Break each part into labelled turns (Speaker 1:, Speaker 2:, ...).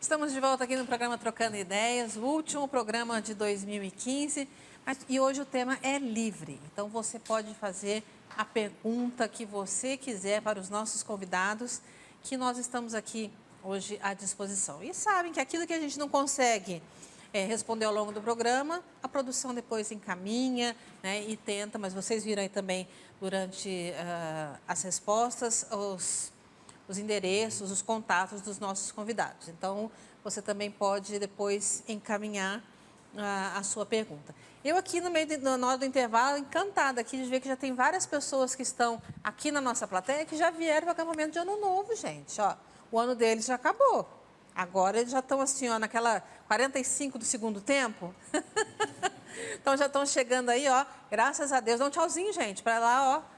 Speaker 1: Estamos de volta aqui no programa Trocando Ideias, o último programa de 2015. E hoje o tema é livre. Então você pode fazer a pergunta que você quiser para os nossos convidados, que nós estamos aqui hoje à disposição. E sabem que aquilo que a gente não consegue responder ao longo do programa, a produção depois encaminha, né, e tenta, mas vocês viram aí também durante as respostas os endereços, os contatos dos nossos convidados. Então, você também pode depois encaminhar a sua pergunta. Eu aqui na hora do intervalo, encantada aqui de ver que já tem várias pessoas que estão aqui na nossa plateia que já vieram para o acampamento de Ano Novo, gente. Ó, o ano deles já acabou. Agora eles já estão assim, ó, naquela 45 do segundo tempo. Então já estão chegando aí, ó, graças a Deus. Dá um tchauzinho, gente, para lá, ó.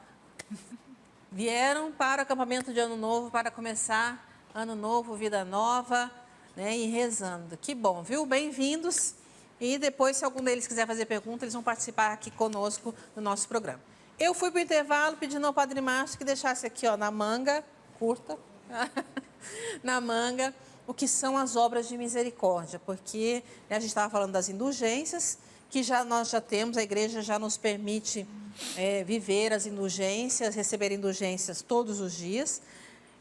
Speaker 1: Vieram para o acampamento de Ano Novo para começar Ano Novo, Vida Nova, né, e rezando. Que bom, viu? Bem-vindos. E depois, se algum deles quiser fazer pergunta, eles vão participar aqui conosco no nosso programa. Eu fui para o intervalo pedindo ao Padre Márcio que deixasse aqui, ó, na manga, curta, na manga, o que são as obras de misericórdia, porque a gente estava falando das indulgências, que nós já temos, a igreja já nos permite viver as indulgências, receber indulgências todos os dias.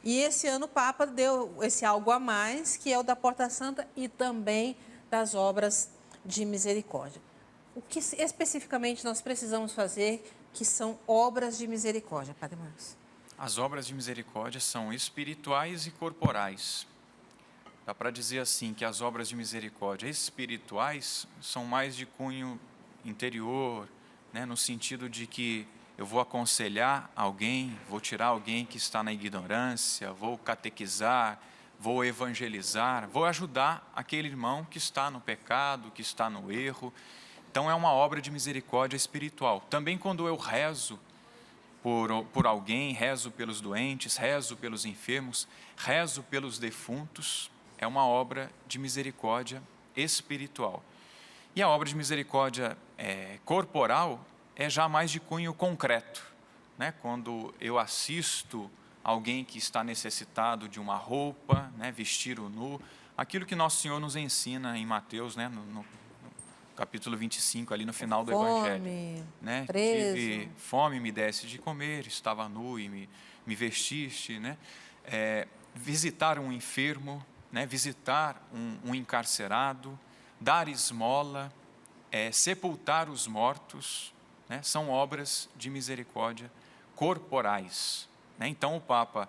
Speaker 1: E esse ano o Papa deu esse algo a mais, que é o da Porta Santa e também das obras de misericórdia. O que especificamente nós precisamos fazer que são obras de misericórdia, Padre Marcos?
Speaker 2: As obras de misericórdia são espirituais e corporais. Dá para dizer assim que as obras de misericórdia espirituais são mais de cunho interior, né, no sentido de que eu vou aconselhar alguém, vou tirar alguém que está na ignorância, vou catequizar, vou evangelizar, vou ajudar aquele irmão que está no pecado, que está no erro. Então é uma obra de misericórdia espiritual. Também quando eu rezo por alguém, rezo pelos doentes, rezo pelos enfermos, rezo pelos defuntos, é uma obra de misericórdia espiritual. E a obra de misericórdia corporal é já mais de cunho concreto, né? Quando eu assisto alguém que está necessitado de uma roupa, né? Vestir o nu, aquilo que Nosso Senhor nos ensina em Mateus, né? no capítulo 25, ali no final do Evangelho. Né? Tive fome, me deste de comer, estava nu e me vestiste. Né? Visitar um enfermo, né? Visitar um encarcerado, dar esmola, sepultar os mortos, né? São obras de misericórdia corporais. Né? Então o Papa,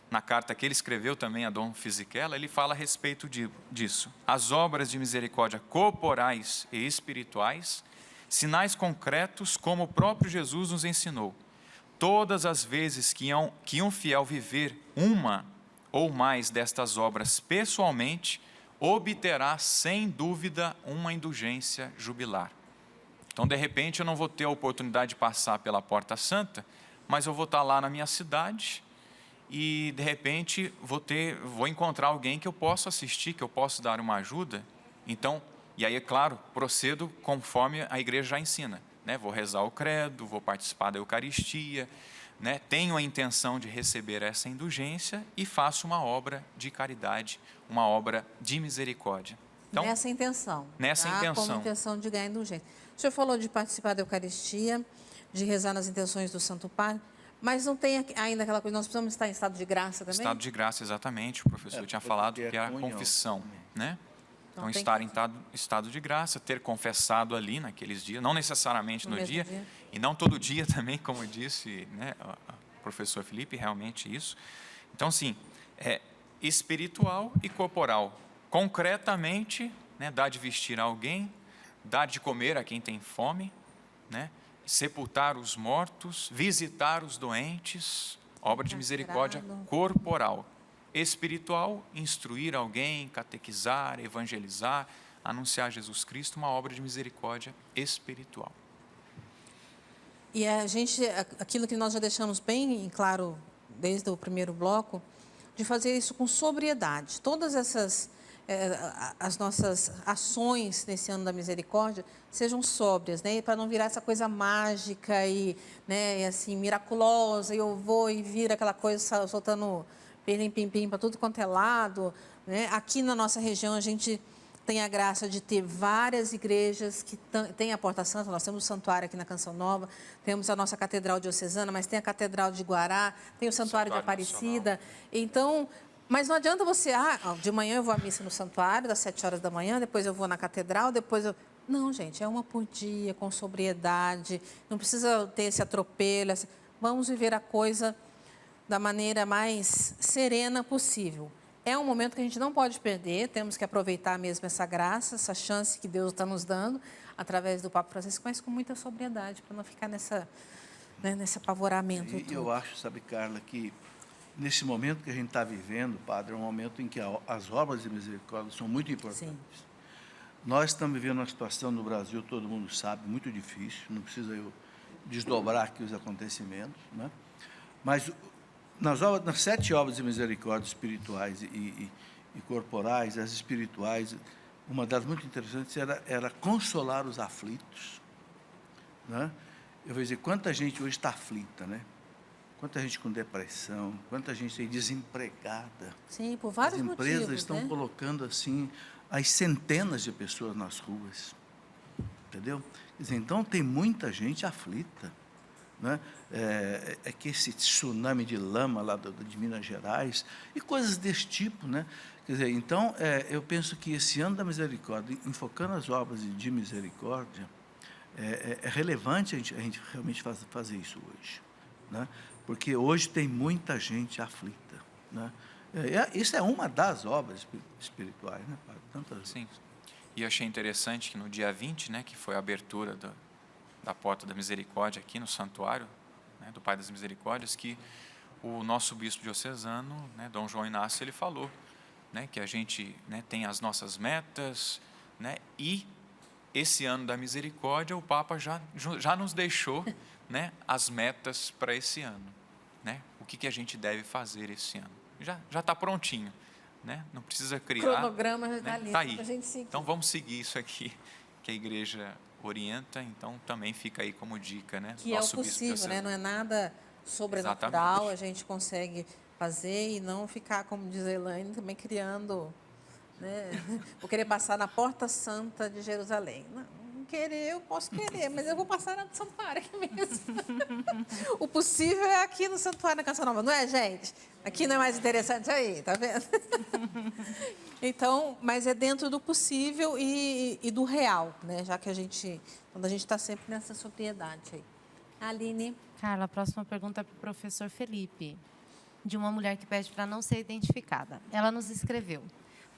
Speaker 2: na carta que ele escreveu também a Dom Fisichella, ele fala a respeito disso. As obras de misericórdia corporais e espirituais, sinais concretos como o próprio Jesus nos ensinou. Todas as vezes que um fiel viver uma ou mais destas obras pessoalmente, obterá sem dúvida uma indulgência jubilar. Então, de repente, eu não vou ter a oportunidade de passar pela Porta Santa, mas eu vou estar lá na minha cidade e, de repente, vou encontrar alguém que eu possa assistir, que eu possa dar uma ajuda. Então, e aí, é claro, procedo conforme a igreja já ensina. Né? Vou rezar o credo, vou participar da Eucaristia, né? Tenho a intenção de receber essa indulgência e faço uma obra de caridade, uma obra de misericórdia.
Speaker 1: Então, nessa intenção.
Speaker 2: Nessa intenção.
Speaker 1: Com a intenção de ganhar indulgência. O senhor falou de participar da Eucaristia, de rezar nas intenções do Santo Padre, mas não tem ainda aquela coisa, nós precisamos estar em estado de graça também?
Speaker 2: Estado de graça, exatamente. O professor tinha falado que é a confissão, né? Então estar em estado de graça, ter confessado ali naqueles dias, não necessariamente no dia, e não todo dia também, como disse, né, o professor Felipe, realmente isso. Então, sim, espiritual e corporal. Concretamente, né, dar de vestir a alguém, dar de comer a quem tem fome, né, sepultar os mortos, visitar os doentes, obra de misericórdia corporal. Espiritual, instruir alguém, catequizar, evangelizar, anunciar Jesus Cristo, uma obra de misericórdia espiritual.
Speaker 1: E aquilo que nós já deixamos bem claro desde o primeiro bloco, de fazer isso com sobriedade. Todas as nossas ações nesse ano da misericórdia sejam sóbrias, né? Para não virar essa coisa mágica e assim, miraculosa, e eu vou e vira aquela coisa soltando pirlim-pim-pim para tudo quanto é lado, né? Aqui na nossa região, a gente tem a graça de ter várias igrejas que têm a Porta Santa. Nós temos o santuário aqui na Canção Nova, temos a nossa Catedral Diocesana, mas tem a Catedral de Guará, tem o Santuário de Aparecida. Então, mas não adianta você, de manhã eu vou à missa no santuário, das 7 horas da manhã, depois eu vou na catedral, depois eu... Não, gente, é uma por dia, com sobriedade, não precisa ter esse atropelo. Vamos viver a coisa da maneira mais serena possível. É um momento que a gente não pode perder, temos que aproveitar mesmo essa graça, essa chance que Deus está nos dando, através do Papa Francisco, mas com muita sobriedade, para não ficar nesse apavoramento.
Speaker 3: E eu acho, sabe, Carla, que nesse momento que a gente está vivendo, Padre, é um momento em que as obras de misericórdia são muito importantes.
Speaker 1: Sim.
Speaker 3: Nós estamos vivendo uma situação no Brasil, todo mundo sabe, muito difícil, não precisa eu desdobrar aqui os acontecimentos, né? Mas nas 7 obras de misericórdia espirituais e corporais, as espirituais, uma das muito interessantes era consolar os aflitos, né? Eu vou dizer, quanta gente hoje está aflita, né? Quanta gente com depressão, quanta gente aí desempregada.
Speaker 1: Sim, por vários motivos.
Speaker 3: As empresas estão colocando, assim, as centenas de pessoas nas ruas, entendeu? Quer dizer, então, tem muita gente aflita, né? É que esse tsunami de lama lá de Minas Gerais e coisas desse tipo, né? Quer dizer, então, eu penso que esse ano da misericórdia, enfocando as obras de misericórdia, é relevante a gente realmente fazer isso hoje, né? Porque hoje tem muita gente aflita, né? Isso é uma das obras espirituais, né, Padre? Tantas...
Speaker 2: Sim. E eu achei interessante que no dia 20, né, que foi a abertura da Porta da Misericórdia aqui no santuário, né, do Pai das Misericórdias, que o nosso bispo diocesano, né, Dom João Inácio, ele falou, né, que a gente, né, tem as nossas metas, né, e esse ano da misericórdia o Papa já nos deixou, né, as metas para esse ano, né? O que a gente deve fazer esse ano? Já está prontinho, né? Não precisa criar.
Speaker 1: O cronograma já está, né, ali,
Speaker 2: tá aí.
Speaker 1: Para a gente seguir.
Speaker 2: Então vamos seguir isso aqui que a igreja orienta. Então também fica aí como dica, né?
Speaker 1: Que é o possível, né? Não é nada sobrenatural. Exatamente. A gente consegue fazer e não ficar, como diz a Elaine, também criando, né? Vou querer passar na Porta Santa de Jerusalém. Não querer, eu posso querer, mas eu vou passar no santuário aqui mesmo. O possível é aqui no santuário da Canção Nova, não é, gente? Aqui não é mais interessante aí, tá vendo? Então, mas é dentro do possível e do real, né? Já que quando a gente está sempre nessa sobriedade aí. Aline.
Speaker 4: Carla, a próxima pergunta é para o professor Felipe, de uma mulher que pede para não ser identificada. Ela nos escreveu: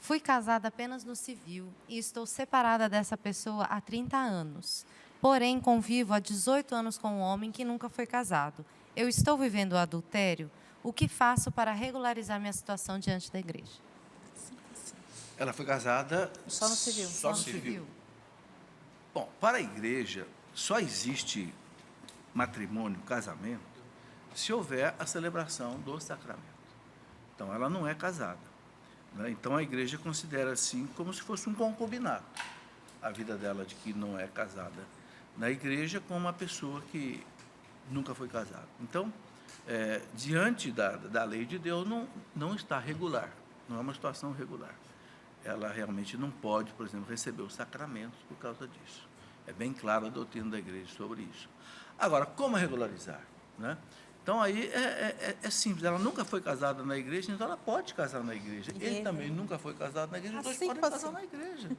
Speaker 4: fui casada apenas no civil e estou separada dessa pessoa há 30 anos. Porém, convivo há 18 anos com um homem que nunca foi casado. Eu estou vivendo o adultério? O que faço para regularizar minha situação diante da igreja?
Speaker 3: Ela foi casada...
Speaker 1: Só no civil.
Speaker 3: Só no civil. Bom, para a igreja, só existe matrimônio, casamento, se houver a celebração do sacramento. Então, ela não é casada, né? Então, a igreja considera assim como se fosse um concubinato, a vida dela de que não é casada na igreja com uma pessoa que nunca foi casada. Então, diante da lei de Deus, não está regular, não é uma situação regular. Ela realmente não pode, por exemplo, receber os sacramentos por causa disso. É bem clara a doutrina da igreja sobre isso. Agora, como regularizar, né? Então, aí é simples. Ela nunca foi casada na igreja, então ela pode casar na igreja. Ele também nunca foi casado na igreja, então eles podem casar na igreja.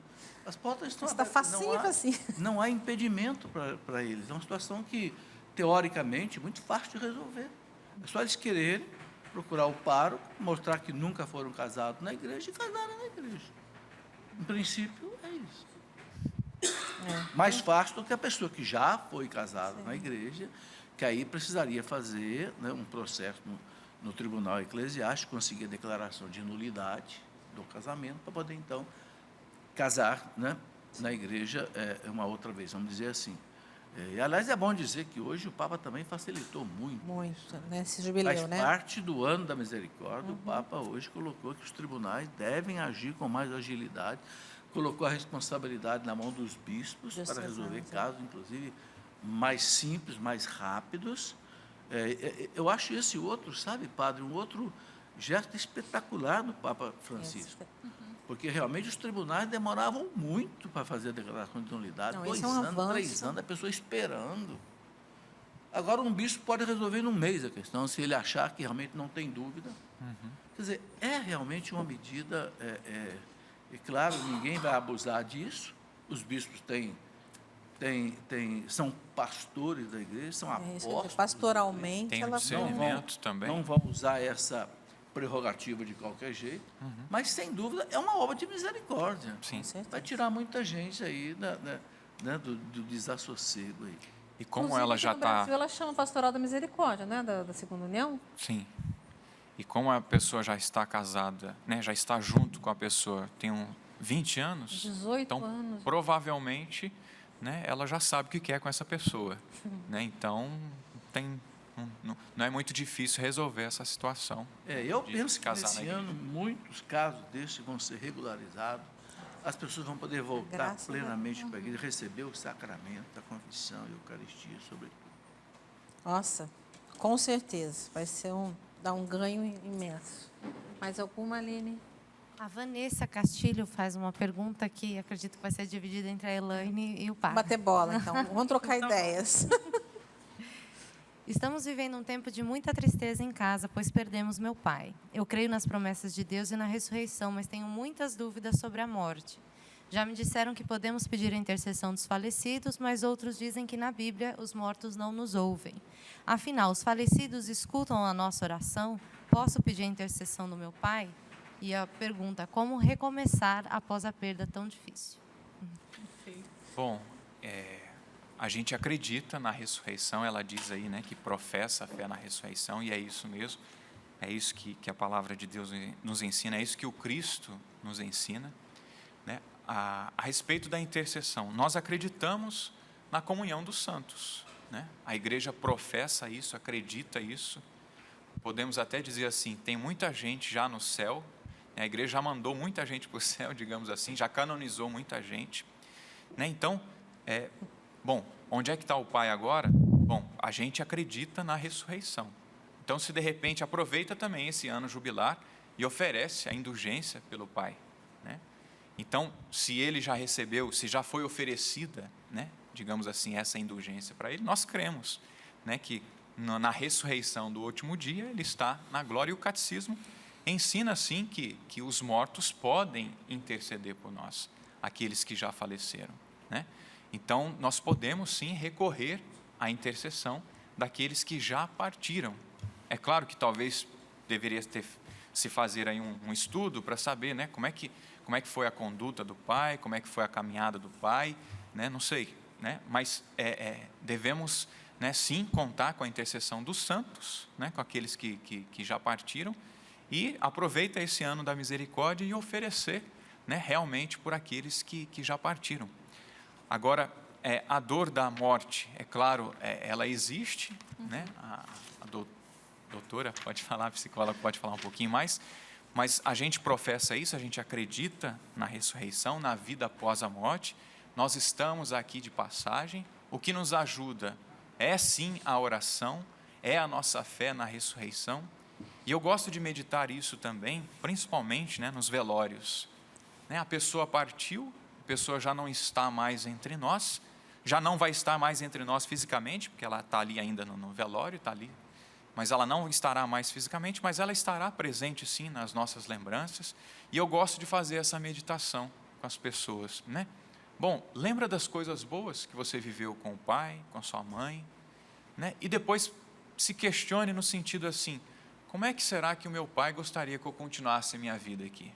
Speaker 3: As portas estão
Speaker 1: abertas. Está facinho, assim.
Speaker 3: Não há impedimento para eles. É uma situação que, teoricamente, é muito fácil de resolver. É só eles quererem procurar o pároco, mostrar que nunca foram casados na igreja e casarem na igreja. Em princípio, é isso. Mais fácil do que a pessoa que já foi casada na igreja, que aí precisaria fazer, né, um processo no tribunal eclesiástico, conseguir a declaração de nulidade do casamento, para poder, então, casar, né, na igreja uma outra vez, vamos dizer assim. E, aliás, é bom dizer que hoje o Papa também facilitou muito.
Speaker 1: Muito, né? Esse jubileu,
Speaker 3: Faz parte do ano da misericórdia. O Papa hoje colocou que os tribunais devem agir com mais agilidade, colocou a responsabilidade na mão dos bispos para resolver casos, inclusive, mais simples, mais rápidos. Eu acho esse outro, sabe, padre, um outro gesto espetacular do Papa Francisco. Porque realmente os tribunais demoravam muito para fazer a declaração de nulidade.
Speaker 1: Não,
Speaker 3: 2
Speaker 1: esse é um
Speaker 3: anos,
Speaker 1: avanço.
Speaker 3: 3 anos, a pessoa esperando. Agora, um bispo pode resolver num mês a questão, se ele achar que realmente não tem dúvida. Quer dizer, é realmente uma medida, claro, ninguém vai abusar disso. Os bispos são pastores da igreja, são apóstolos.
Speaker 1: Pastoralmente,
Speaker 2: Tem um
Speaker 1: ela
Speaker 2: discernimento também.
Speaker 3: Não vão usar essa prerrogativa de qualquer jeito, mas, sem dúvida, é uma obra de misericórdia.
Speaker 2: Sim.
Speaker 3: Vai tirar muita gente aí do desassossego aí.
Speaker 2: E como
Speaker 1: Inclusive,
Speaker 2: ela
Speaker 1: aqui
Speaker 2: já
Speaker 1: no
Speaker 2: está...
Speaker 1: Brasil, ela chama Pastoral da Misericórdia, né? Da Segunda União.
Speaker 2: Sim. E como a pessoa já está casada, né, já está junto com a pessoa, tem 20 anos,
Speaker 1: 18
Speaker 2: então
Speaker 1: anos.
Speaker 2: provavelmente, né, ela já sabe o que quer com essa pessoa. Né? Então, não é muito difícil resolver essa situação.
Speaker 3: Eu
Speaker 2: de
Speaker 3: penso que
Speaker 2: casar
Speaker 3: nesse
Speaker 2: na igreja.
Speaker 3: ano muitos casos desses vão ser regularizados. As pessoas vão poder voltar
Speaker 1: Graças a
Speaker 3: plenamente para a igreja, receber o sacramento, a confissão e a Eucaristia, sobretudo.
Speaker 1: Nossa, com certeza. Vai ser dar um ganho imenso. Mais alguma, Aline?
Speaker 4: A Vanessa Castilho faz uma pergunta que acredito que vai ser dividida entre a Elaine e o padre.
Speaker 1: Bater bola, então. Vamos trocar ideias.
Speaker 4: Estamos vivendo um tempo de muita tristeza em casa, pois perdemos meu pai. Eu creio nas promessas de Deus e na ressurreição, mas tenho muitas dúvidas sobre a morte. Já me disseram que podemos pedir a intercessão dos falecidos, mas outros dizem que na Bíblia os mortos não nos ouvem. Afinal, os falecidos escutam a nossa oração? Posso pedir a intercessão do meu pai? E a pergunta, como recomeçar após a perda tão difícil?
Speaker 2: Bom, a gente acredita na ressurreição, ela diz aí, né, que professa a fé na ressurreição, e é isso mesmo, é isso que a palavra de Deus nos ensina, é isso que o Cristo nos ensina, né, a respeito da intercessão. Nós acreditamos na comunhão dos santos, né? A igreja professa isso, acredita isso, podemos até dizer assim, tem muita gente já no céu, a igreja já mandou muita gente para o céu, digamos assim, já canonizou muita gente, né? Então, bom, onde é que está o Pai agora? Bom, a gente acredita na ressurreição. Então, se de repente aproveita também esse ano jubilar e oferece a indulgência pelo Pai, né? Então, se ele já recebeu, se já foi oferecida, né, digamos assim, essa indulgência para ele, nós cremos, né, que na ressurreição do último dia ele está na glória, e o catecismo ensina assim que os mortos podem interceder por nós, aqueles que já faleceram, né? Então, nós podemos sim recorrer à intercessão daqueles que já partiram. É claro que talvez deveria se fazer aí um estudo para saber, né, como é que foi a conduta do pai, como é que foi a caminhada do pai, né, não sei, né, mas devemos, né, sim contar com a intercessão dos santos, né, com aqueles que já partiram, e aproveita esse ano da misericórdia e oferecer, né, realmente por aqueles que já partiram. Agora, a dor da morte, é claro, ela existe, né? A doutora pode falar, a psicóloga pode falar um pouquinho mais, mas a gente professa isso, a gente acredita na ressurreição, na vida após a morte, nós estamos aqui de passagem, o que nos ajuda é sim a oração, é a nossa fé na ressurreição, e eu gosto de meditar isso também, principalmente, né, nos velórios, né? A pessoa partiu, a pessoa já não está mais entre nós, já não vai estar mais entre nós fisicamente, porque ela está ali ainda no velório, está ali, mas ela não estará mais fisicamente, mas ela estará presente sim nas nossas lembranças, e eu gosto de fazer essa meditação com as pessoas, né? Bom, lembra das coisas boas que você viveu com o pai, com a sua mãe, né? E depois se questione no sentido assim, como é que será que o meu pai gostaria que eu continuasse a minha vida aqui?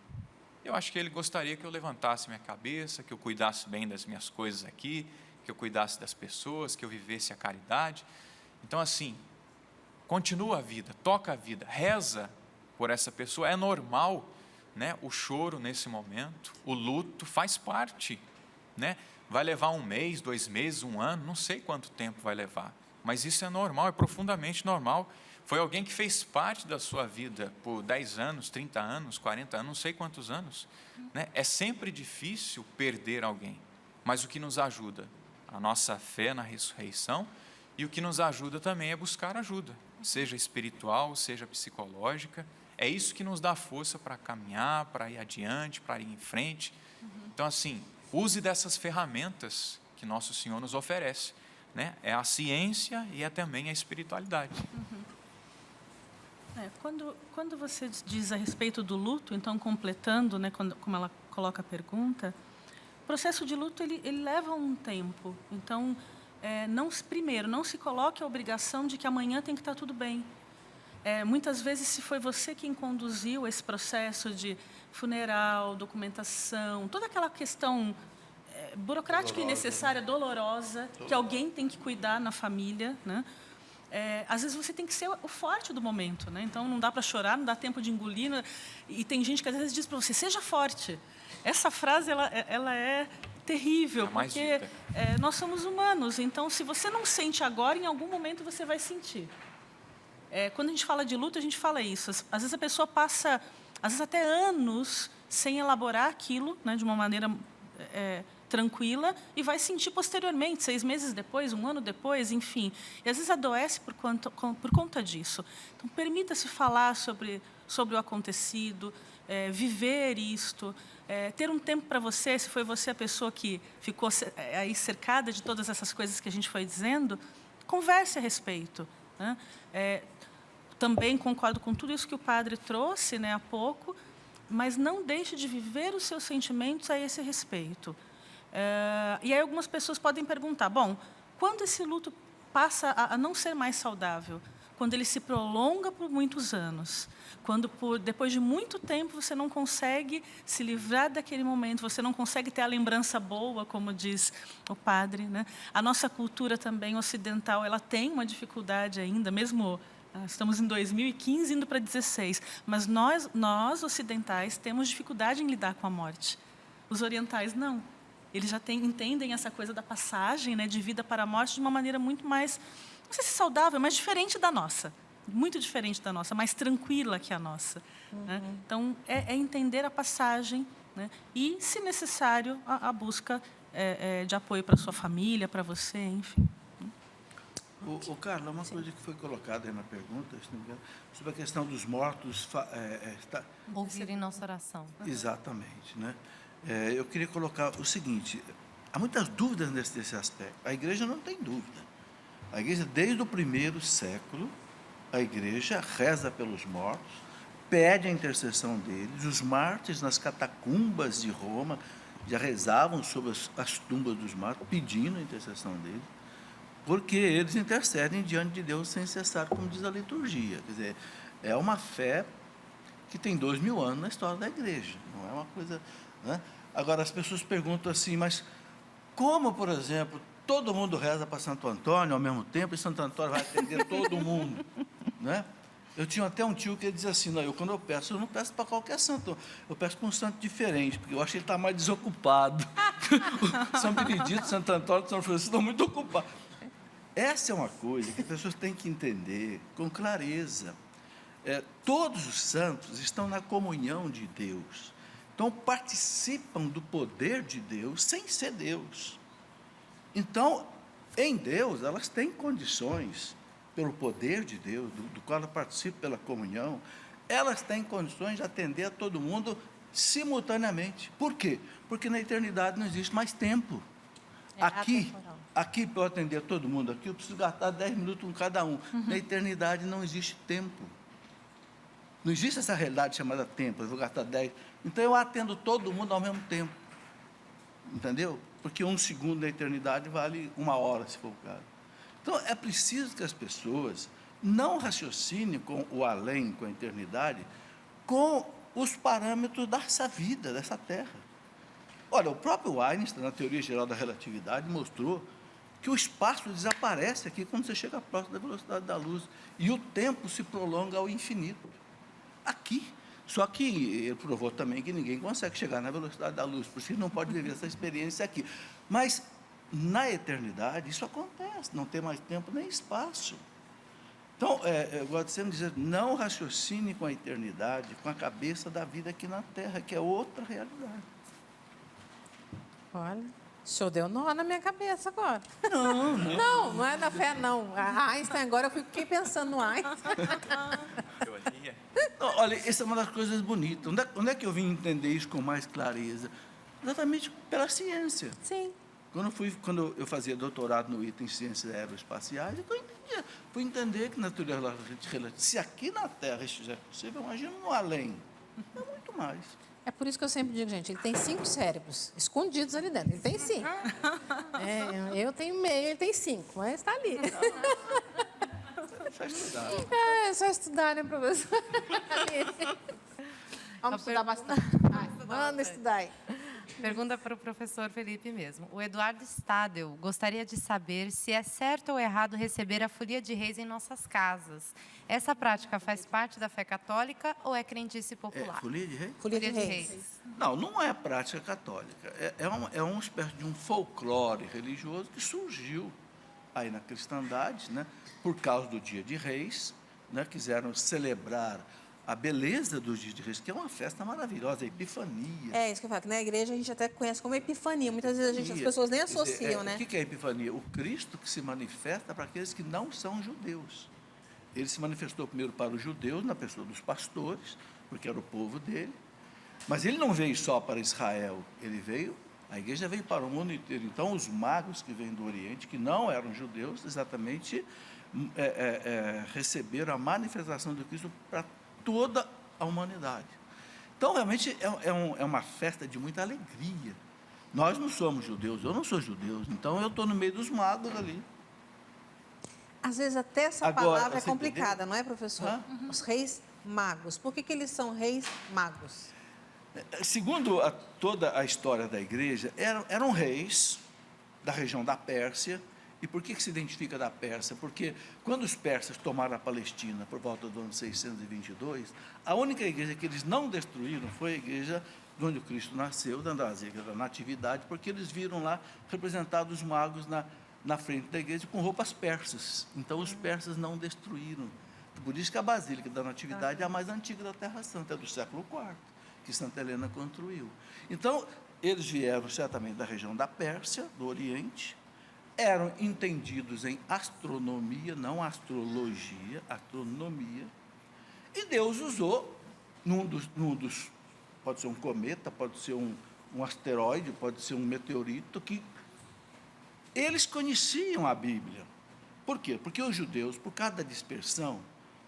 Speaker 2: Eu acho que ele gostaria que eu levantasse minha cabeça, que eu cuidasse bem das minhas coisas aqui, que eu cuidasse das pessoas, que eu vivesse a caridade. Então, assim, continua a vida, toca a vida, reza por essa pessoa. É normal, né, o choro nesse momento, o luto faz parte, né? Vai levar 1 mês, 2 meses, 1 ano, não sei quanto tempo vai levar, mas isso é normal, é profundamente normal. Foi alguém que fez parte da sua vida por 10 anos, 30 anos, 40 anos, não sei quantos anos, né? É sempre difícil perder alguém, mas o que nos ajuda? A nossa fé na ressurreição, e o que nos ajuda também é buscar ajuda, seja espiritual, seja psicológica, é isso que nos dá força para caminhar, para ir adiante, para ir em frente. Então, assim, use dessas ferramentas que Nosso Senhor nos oferece, né? É a ciência e é também a espiritualidade.
Speaker 5: Quando você diz a respeito do luto, então, completando, né, como ela coloca a pergunta, o processo de luto ele leva um tempo. Então, primeiro, não se coloque a obrigação de que amanhã tem que estar tudo bem. Muitas vezes, se foi você quem conduziu esse processo de funeral, documentação, toda aquela questão burocrática e necessária, dolorosa, que alguém tem que cuidar na família, né? Às vezes você tem que ser o forte do momento, né? Então não dá para chorar, não dá tempo de engolir, né? E tem gente que às vezes diz para você: seja forte. Essa frase ela é terrível, porque nós somos humanos. Então, se você não sente agora, em algum momento você vai sentir. Quando a gente fala de luto, a gente fala isso. Às vezes a pessoa passa, às vezes até anos sem elaborar aquilo, né, de uma maneira tranquila, e vai sentir posteriormente, 6 meses depois, 1 ano depois, enfim. E às vezes adoece por conta disso. Então, permita-se falar sobre o acontecido, viver isto, ter um tempo para você, se foi você a pessoa que ficou aí cercada de todas essas coisas que a gente foi dizendo, converse a respeito, né? Também concordo com tudo isso que o padre trouxe, né, há pouco, mas não deixe de viver os seus sentimentos a esse respeito. E aí algumas pessoas podem perguntar: bom, quando esse luto passa a não ser mais saudável? Quando ele se prolonga por muitos anos, quando depois de muito tempo você não consegue se livrar daquele momento, você não consegue ter a lembrança boa, como diz o padre, né? A nossa cultura também ocidental, ela tem uma dificuldade ainda, mesmo estamos em 2015 indo para 2016, mas nós ocidentais temos dificuldade em lidar com a morte. Os orientais não. Eles já entendem essa coisa da passagem, né, de vida para a morte de uma maneira muito mais, não sei se saudável, mas diferente da nossa. Muito diferente da nossa, mais tranquila que a nossa. Né? Então, é entender a passagem, né, e, se necessário, a busca de apoio para a sua família, para você, enfim.
Speaker 3: Carla, uma coisa que foi colocada aí na pergunta, se não me engano, sobre a questão dos mortos...
Speaker 4: Ouvir em nossa oração.
Speaker 3: Exatamente, né? Eu queria colocar o seguinte: há muitas dúvidas nesse aspecto. A igreja não tem dúvida. A igreja, desde o primeiro século, a igreja reza pelos mortos, pede a intercessão deles. Os mártires, nas catacumbas de Roma, já rezavam sobre as tumbas dos mártires, pedindo a intercessão deles, porque eles intercedem diante de Deus sem cessar, como diz a liturgia. Quer dizer, é uma fé que tem 2000 anos na história da igreja, não é uma coisa... Né? Agora, as pessoas perguntam assim: mas como, por exemplo, todo mundo reza para Santo Antônio ao mesmo tempo e Santo Antônio vai atender todo mundo? Né? Eu tinha até um tio que dizia assim: não, quando eu não peço para qualquer santo, eu peço para um santo diferente, porque eu acho que ele está mais desocupado. São Benedito, Santo Antônio, São Francisco estão muito ocupados. Essa é uma coisa que as pessoas têm que entender com clareza. Todos os santos estão na comunhão de Deus. Então, participam do poder de Deus sem ser Deus. Então, em Deus, elas têm condições, pelo poder de Deus, do qual elas participam pela comunhão, elas têm condições de atender a todo mundo simultaneamente. Por quê? Porque na eternidade não existe mais tempo. Aqui, para eu atender a todo mundo, aqui eu preciso gastar 10 minutos com cada um. Na eternidade não existe tempo. Não existe essa realidade chamada tempo, eu vou gastar 10. Então, eu atendo todo mundo ao mesmo tempo. Entendeu? Porque 1 segundo da eternidade vale 1 hora, se for o caso. Então, é preciso que as pessoas não raciocinem com o além, com a eternidade, com os parâmetros dessa vida, dessa Terra. Olha, o próprio Einstein, na teoria geral da relatividade, mostrou que o espaço desaparece aqui quando você chega próximo da velocidade da luz, e o tempo se prolonga ao infinito. Aqui. Só que ele provou também que ninguém consegue chegar na velocidade da luz, por isso não pode viver essa experiência aqui. Mas, na eternidade, isso acontece, não tem mais tempo nem espaço. Então, eu gosto de sempre dizer, não raciocine com a eternidade, com a cabeça da vida aqui na Terra, que é outra realidade.
Speaker 1: Olha, o senhor deu nó na minha cabeça agora.
Speaker 3: Não.
Speaker 1: Não é da fé, não. A Einstein, agora eu fiquei pensando no Einstein.
Speaker 2: Teoria.
Speaker 3: Não, olha, essa é uma das coisas bonitas. Onde é que eu vim entender isso com mais clareza? Exatamente pela ciência.
Speaker 1: Sim.
Speaker 3: Quando eu fazia doutorado no ITA em ciências aeroespaciais, fui entender que natureza relativa, se aqui na Terra isso já é possível, imagina no além. É muito mais.
Speaker 1: É por isso que eu sempre digo, gente, ele tem 5 cérebros escondidos ali dentro. Ele tem 5. Eu tenho meio, ele tem 5, mas está ali.
Speaker 3: É só estudar.
Speaker 1: É só estudar, né, professor? Vamos estudar bastante. Manda estudar aí.
Speaker 4: Pergunta para o professor Felipe mesmo. O Eduardo Stadel gostaria de saber se é certo ou errado receber a folia de reis em nossas casas. Essa prática faz parte da fé católica ou é crendice popular?
Speaker 3: Folia de rei?
Speaker 1: Folia de reis.
Speaker 3: Não é prática católica. É uma espécie de um folclore religioso que surgiu aí na cristandade, né, por causa do Dia de Reis, né, quiseram celebrar a beleza dos Dias de Reis, que é uma festa maravilhosa, a Epifania.
Speaker 1: É isso que eu falo, que na igreja a gente até conhece como Epifania. Muitas vezes as pessoas nem associam, né?
Speaker 3: O que é a Epifania? O Cristo que se manifesta para aqueles que não são judeus. Ele se manifestou primeiro para os judeus, na pessoa dos pastores, porque era o povo dele. Mas ele não veio só para Israel, a igreja veio para o mundo inteiro. Então, os magos que vêm do Oriente, que não eram judeus, exatamente receberam a manifestação do Cristo para toda a humanidade. Então, realmente, é uma festa de muita alegria. Nós não somos judeus, eu não sou judeu, então eu estou no meio dos magos ali.
Speaker 1: Às vezes até essa
Speaker 3: Agora,
Speaker 1: palavra é
Speaker 3: você
Speaker 1: complicada,
Speaker 3: entendeu?
Speaker 1: não é, professor? Os reis magos. Por que eles são reis magos?
Speaker 3: Segundo toda a história da igreja, eram reis da região da Pérsia. E por que se identifica da Pérsia? Porque quando os persas tomaram a Palestina por volta do ano 622, a única igreja que eles não destruíram foi a igreja onde o Cristo nasceu, dando a igreja da Natividade, porque eles viram lá representados os magos na frente da igreja com roupas persas. Então, os persas não destruíram. Por isso que a Basílica da Natividade é a mais antiga da Terra Santa, é do século IV, que Santa Helena construiu. Então, eles vieram certamente da região da Pérsia, do Oriente, eram entendidos em astronomia, não astrologia, astronomia, e Deus usou, num dos pode ser um cometa, pode ser um asteroide, pode ser um meteorito, que eles conheciam a Bíblia. Por quê? Porque os judeus, por causa da dispersão,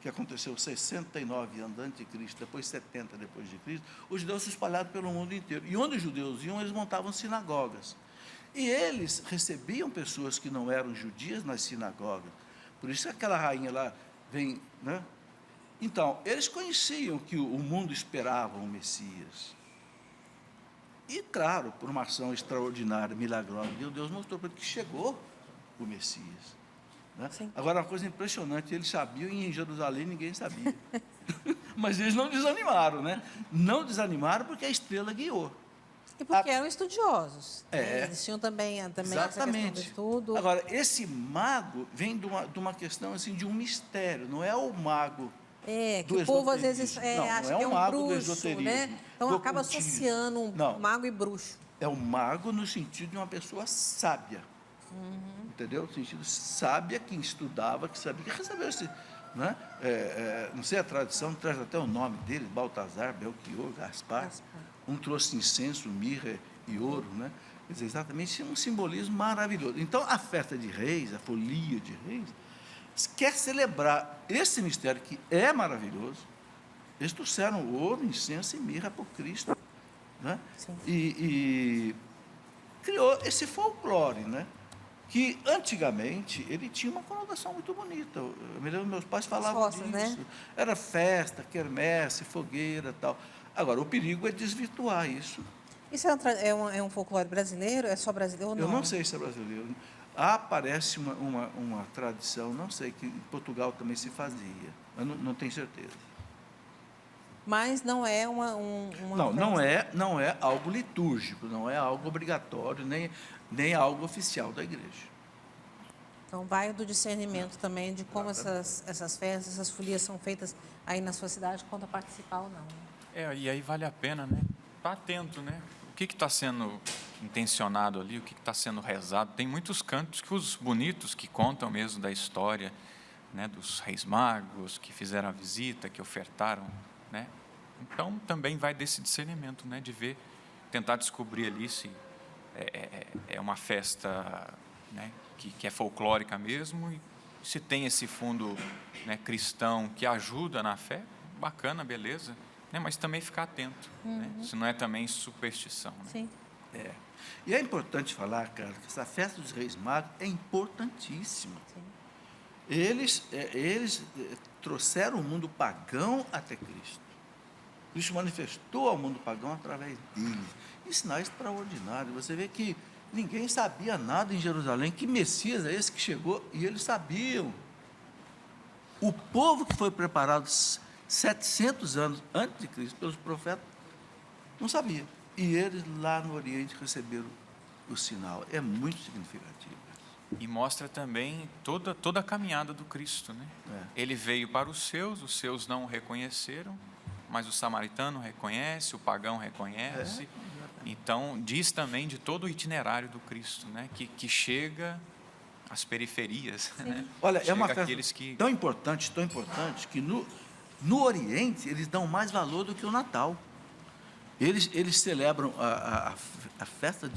Speaker 3: que aconteceu 69 anos antes de Cristo, depois 70 depois de Cristo, os judeus se espalharam pelo mundo inteiro. E onde os judeus iam, eles montavam sinagogas. E eles recebiam pessoas que não eram judias nas sinagogas. Por isso aquela rainha lá vem, né? Então, eles conheciam que o mundo esperava um Messias. E, claro, por uma ação extraordinária, milagrosa, Deus mostrou para ele que chegou o Messias. Né? Agora, uma coisa impressionante, eles sabiam e em Jerusalém ninguém sabia. Mas eles não desanimaram, né? Não desanimaram porque a estrela guiou.
Speaker 1: E porque eram estudiosos.
Speaker 3: É.
Speaker 1: Eles tinham também essa questão
Speaker 3: Exatamente.
Speaker 1: do estudo.
Speaker 3: Agora, esse mago vem de uma questão assim, de um mistério, não é o mago
Speaker 1: que
Speaker 3: do
Speaker 1: o povo às vezes
Speaker 3: esoterismo. Não,
Speaker 1: acha
Speaker 3: não
Speaker 1: que é um
Speaker 3: mago do
Speaker 1: bruxo,
Speaker 3: esoterismo,
Speaker 1: né? Então
Speaker 3: do
Speaker 1: acaba
Speaker 3: ocultismo.
Speaker 1: associando
Speaker 3: Não.
Speaker 1: mago e bruxo.
Speaker 3: É o mago no sentido de uma pessoa sábia. Entendeu? No sentido sábia, que estudava, que sabia, que recebeu esse. Né? Não sei a tradição, traz até o nome deles, Baltazar, Belchior, Gaspar. Um trouxe incenso, mirra e ouro, né? Quer dizer, exatamente um simbolismo maravilhoso. Então, a festa de reis, a folia de reis, quer celebrar esse mistério que é maravilhoso. Eles trouxeram ouro, incenso e mirra para o Cristo. Né? E criou esse folclore, né? Que antigamente ele tinha uma conotação muito bonita. Eu me lembro, meus pais falavam
Speaker 1: Roças,
Speaker 3: disso.
Speaker 1: né?
Speaker 3: Era festa, quermesse, fogueira, tal. Agora, o perigo é desvirtuar isso.
Speaker 1: Isso é um folclore brasileiro? É só brasileiro ou não?
Speaker 3: Eu não sei se é brasileiro. Parece uma tradição, não sei, que em Portugal também se fazia, mas não tenho certeza.
Speaker 1: Mas não é uma
Speaker 3: não é algo litúrgico, não é algo obrigatório, nem algo oficial da igreja.
Speaker 1: Então, vai do discernimento também de como essas festas, essas folias são feitas aí na sua cidade, quanto a participar ou não.
Speaker 2: E aí vale a pena, né? Estar atento, né? O que está sendo intencionado ali, o que está sendo rezado. Tem muitos cantos bonitos que contam mesmo da história, né? Dos reis magos que fizeram a visita, que ofertaram né? Então, também vai desse discernimento, né? De ver, tentar descobrir ali se é uma festa, né? Que é folclórica mesmo, e se tem esse fundo, né, cristão que ajuda na fé, bacana, beleza, né? Mas também ficar atento, né? Se não é também superstição, né?
Speaker 1: Sim.
Speaker 3: E é importante falar, cara, que essa festa dos Reis Magos é importantíssima.
Speaker 1: Sim.
Speaker 3: Eles trouxeram o mundo pagão até Cristo. Cristo manifestou ao mundo pagão através deles. Em sinal extraordinário. Você vê que ninguém sabia nada em Jerusalém. Que Messias é esse que chegou? E eles sabiam. O povo que foi preparado 700 anos antes de Cristo pelos profetas não sabia. E eles lá no Oriente receberam o sinal. É muito significativo.
Speaker 2: E mostra também toda a caminhada do Cristo, né? Ele veio para os seus não o reconheceram, mas o samaritano reconhece, o pagão reconhece. Então, diz também de todo o itinerário do Cristo, né? Que chega às periferias, né?
Speaker 3: Olha,
Speaker 2: chega
Speaker 3: é uma festa
Speaker 2: àqueles que...
Speaker 3: tão importante, que no Oriente eles dão mais valor do que o Natal. Eles celebram a festa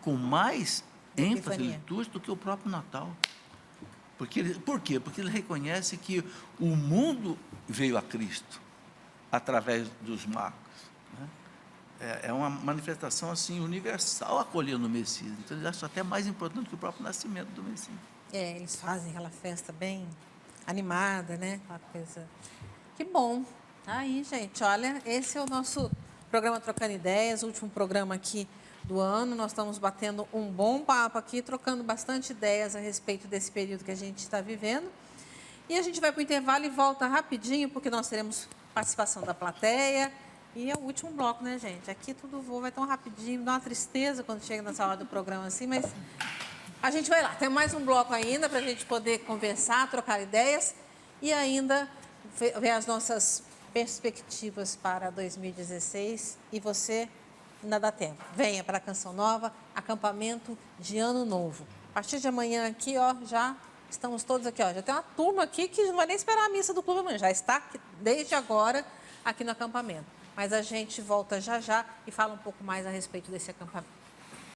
Speaker 3: com mais ênfase
Speaker 1: Epifania.
Speaker 3: litúrgica do que o próprio Natal. Por quê? Porque ele reconhece que o mundo veio a Cristo através dos magos, né? É uma manifestação assim universal acolhendo o Messias. Então eles acham até mais importante que o próprio nascimento do Messias.
Speaker 1: Eles fazem aquela festa bem animada, né? Aquela coisa. Que bom. Aí, gente, olha, esse é o nosso programa Trocando Ideias, o último programa aqui do ano. Nós estamos batendo um bom papo aqui, trocando bastante ideias a respeito desse período que a gente está vivendo. E a gente vai para o intervalo e volta rapidinho, porque nós teremos participação da plateia. E é o último bloco, né, gente? Aqui tudo vai tão rapidinho, dá uma tristeza quando chega nessa hora do programa assim, mas a gente vai lá. Tem mais um bloco ainda para a gente poder conversar, trocar ideias e ainda ver as nossas perspectivas para 2016. E você ainda dá tempo. Venha para a Canção Nova, acampamento de Ano Novo. A partir de amanhã aqui, ó, já estamos todos aqui, ó. Já tem uma turma aqui que não vai nem esperar a missa do clube amanhã. Já está aqui, desde agora aqui no acampamento. Mas a gente volta já já e fala um pouco mais a respeito desse acampamento.